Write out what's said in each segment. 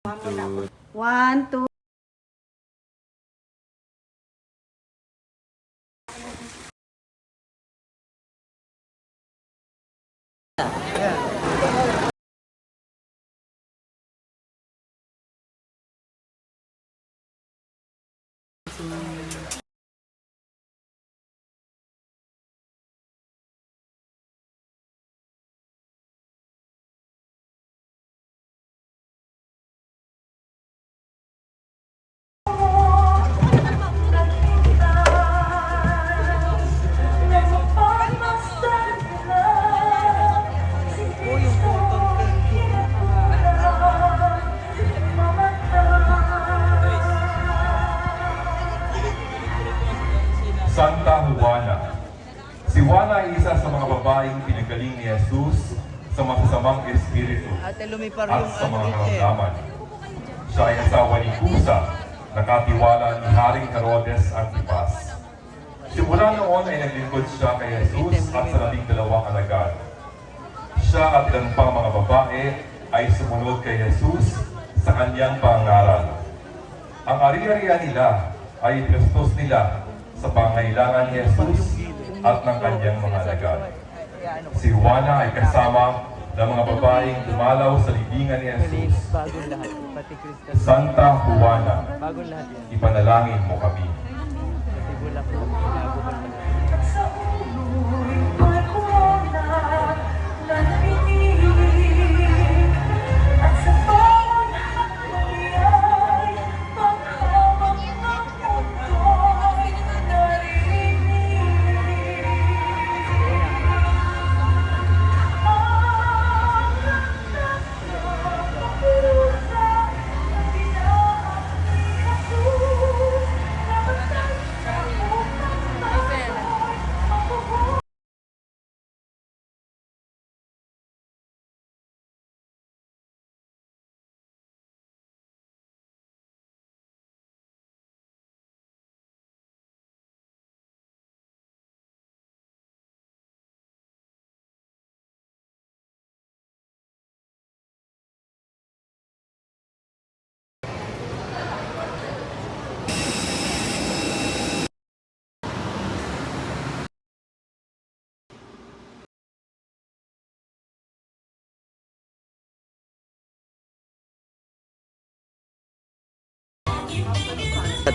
Two. 1, 2. Santa Juana. Si Juana ay isa sa mga babaeng pinagaling ni Jesus sa masasamang espiritu at sa mga karamdaman. Siya ay asawa ni Cusa, nakatiwala ni Haring Herodes Antipas. Simula noon ay naglingkod siya kay Jesus at sa 12 alagad. Siya at ilan pang mga babae ay sumunod kay Jesus sa kanyang pangaral. Ang ari-arian nila ay pinastos nila sa pangailangan ni Jesus at ng kanyang mga alagad. Si Juana ay kasama ng mga babaeng dumalaw sa libingan ni Jesus. Santa Juana, ipanalangin mo kami.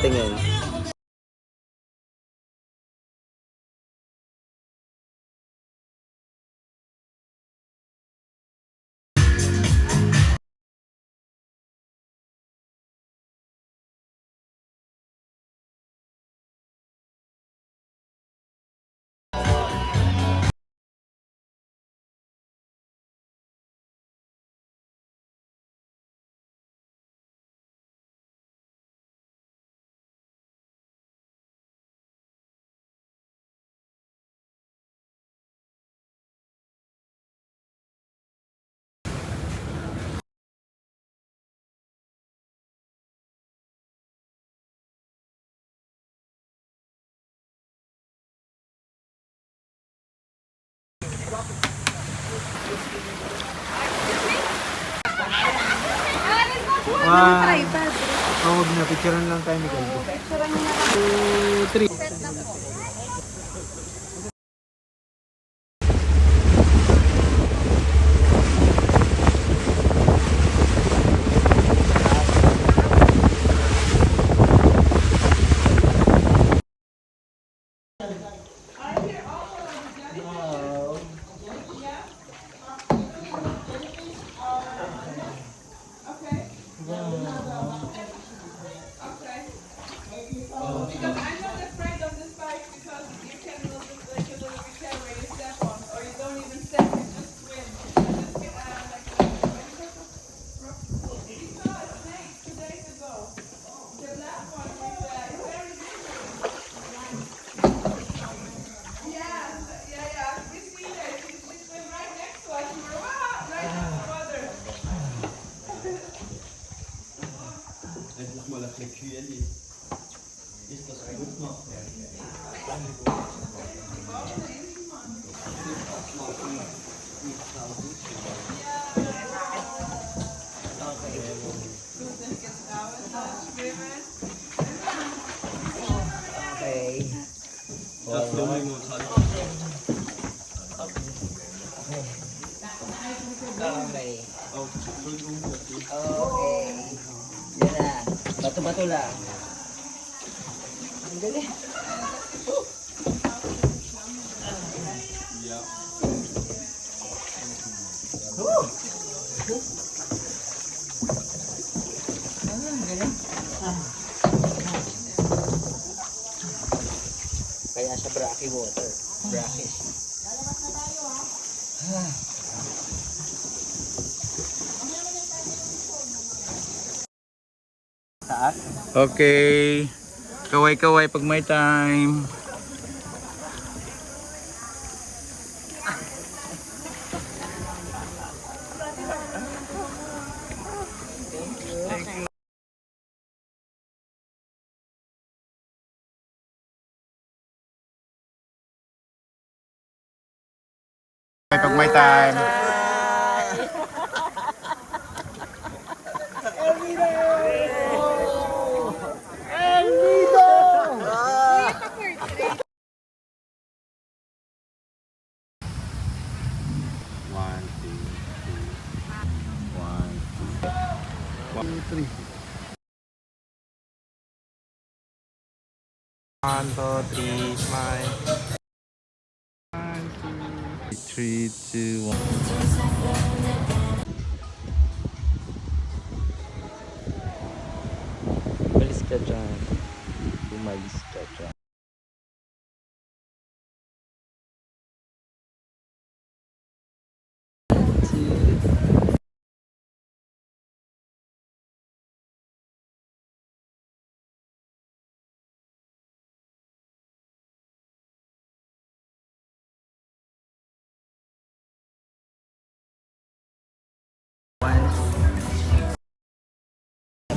Tingin. Huwag na, picturean lang tayo ni Calvo. 2, 3. Okay. Okay. Yan na. Bato-bato lang. Ang galing. Ang galing. Kaya siya brackish water. Brackish. Taas. Okay. Kaway-kaway pag may time. Pag may time. One, two, three. One, two, 1, 2, 3, smile. 1, 2, 3, 2, 1. Umalis ka dyan. Umalis ka dyan.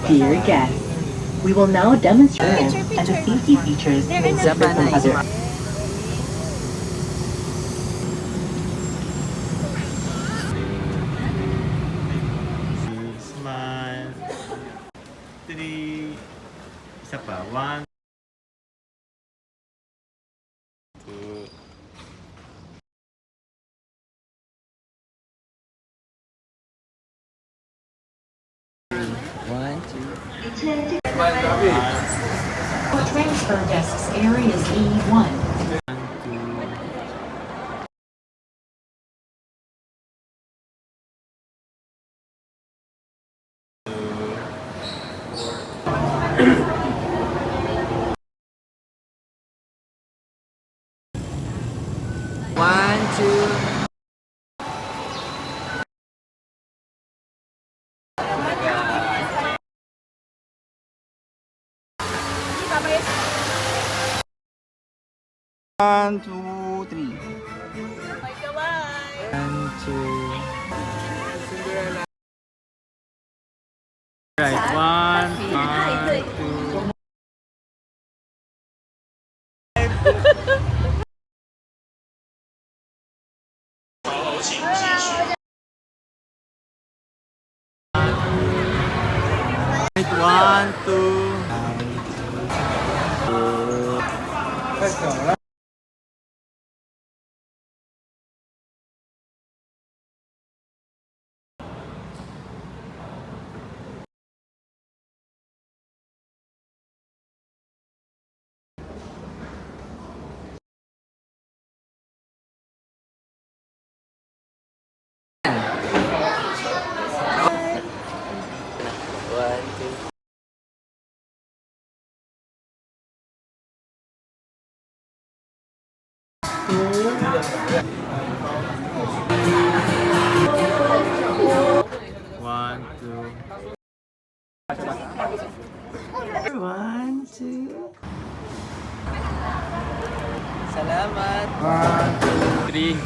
Dear guests, we will now demonstrate and the safety features different from other. Smile. 3. Isa pa. 1. 2. One, two. Transfer desks areas E1. One, two. One, two, three. One, two. Right, one, two. Right, one, two. Let's go. One, two. One, two. One, two. Salamat. One, two, three.